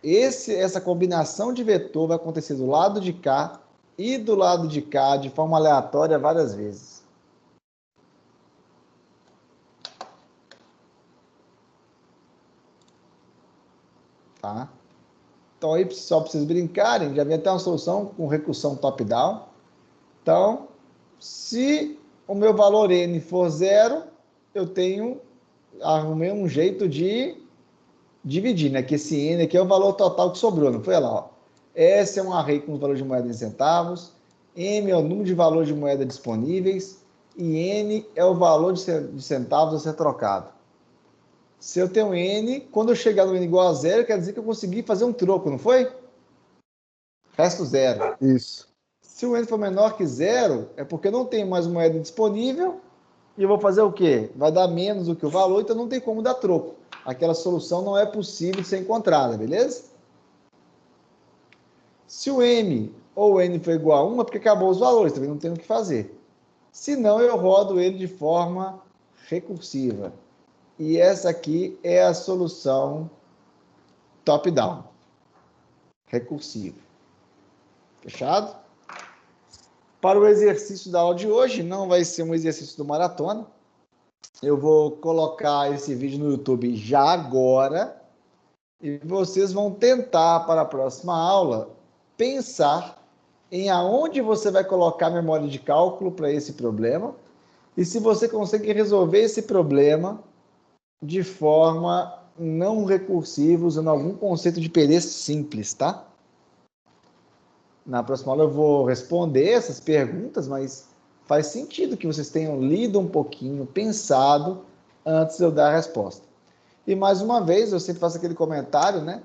essa combinação de vetor vai acontecer do lado de cá e do lado de cá de forma aleatória várias vezes. tá? Então aí só para vocês brincarem, já vem até uma solução com recursão top-down. Então, se o meu valor n for 0, eu arrumei um jeito de dividir, né? Que esse n aqui é o valor total que sobrou, não foi lá, ó. S é um array com os valores de moeda em centavos, M é o número de valores de moeda disponíveis e N é o valor de centavos a ser trocado. Se eu tenho N, quando eu chegar no N igual a 0, quer dizer que eu consegui fazer um troco, não foi? Resto 0. Isso. Se o N for menor que 0, é porque eu não tenho mais moeda disponível e eu vou fazer o quê? Vai dar menos do que o valor, então não tem como dar troco. Aquela solução não é possível de ser encontrada, beleza? Se o M ou o N for igual a 1, é porque acabou os valores, também não tem o que fazer. Se não, eu rodo ele de forma recursiva. E essa aqui é a solução top-down, recursiva. Fechado? Para o exercício da aula de hoje, não vai ser um exercício do maratona. Eu vou colocar esse vídeo no YouTube já agora e vocês vão tentar, para a próxima aula, pensar em aonde você vai colocar a memória de cálculo para esse problema e se você consegue resolver esse problema de forma não recursiva, usando algum conceito de PD simples, tá? Na próxima aula eu vou responder essas perguntas, mas faz sentido que vocês tenham lido um pouquinho, pensado, antes de eu dar a resposta. E mais uma vez, eu sempre faço aquele comentário, né?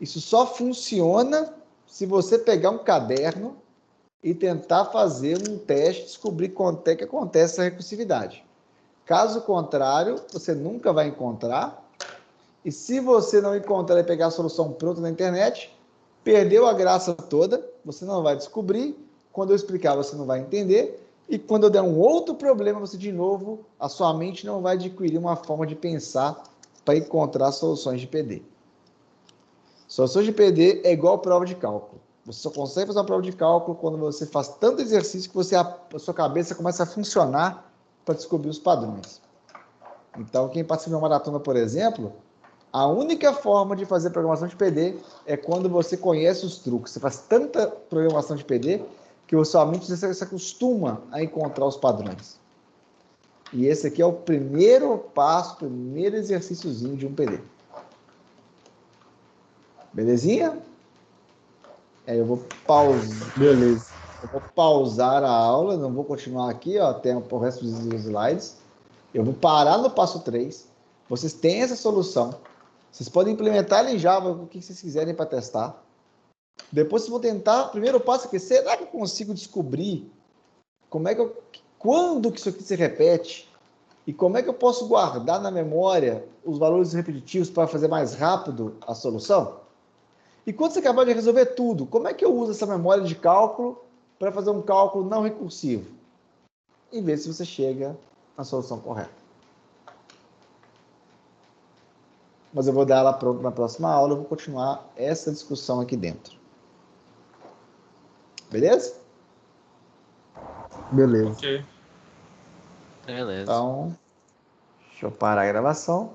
Isso só funciona se você pegar um caderno e tentar fazer um teste, descobrir quanto é que acontece essa recursividade. Caso contrário, você nunca vai encontrar. E se você não encontrar e pegar a solução pronta na internet, perdeu a graça toda, você não vai descobrir. Quando eu explicar, você não vai entender. E quando eu der um outro problema, você de novo, a sua mente não vai adquirir uma forma de pensar para encontrar soluções de PD. Soluções de PD é igual prova de cálculo. Você só consegue fazer uma prova de cálculo quando você faz tanto exercício que a sua cabeça começa a funcionar para descobrir os padrões. Então, quem participa de uma maratona, por exemplo, a única forma de fazer programação de PD é quando você conhece os truques. Você faz tanta programação de PD que sua mente se acostuma a encontrar os padrões. E esse aqui é o primeiro passo, primeiro exercíciozinho de um PD. Belezinha? Eu vou pausar. Beleza. Eu vou pausar a aula, não vou continuar aqui, ó, até o resto dos slides. Eu vou parar no passo 3. Vocês têm essa solução. Vocês podem implementar ela em Java, o que vocês quiserem para testar. Depois vocês vão tentar, primeiro passo aqui, será que eu consigo descobrir quando que isso aqui se repete? E como é que eu posso guardar na memória os valores repetitivos para fazer mais rápido a solução? E quando você acabar de resolver tudo, como é que eu uso essa memória de cálculo para fazer um cálculo não recursivo? E ver se você chega na solução correta. Mas eu vou dar ela pronta na próxima aula, eu vou continuar essa discussão aqui dentro. Beleza? Beleza. Ok. Beleza. Então, deixa eu parar a gravação.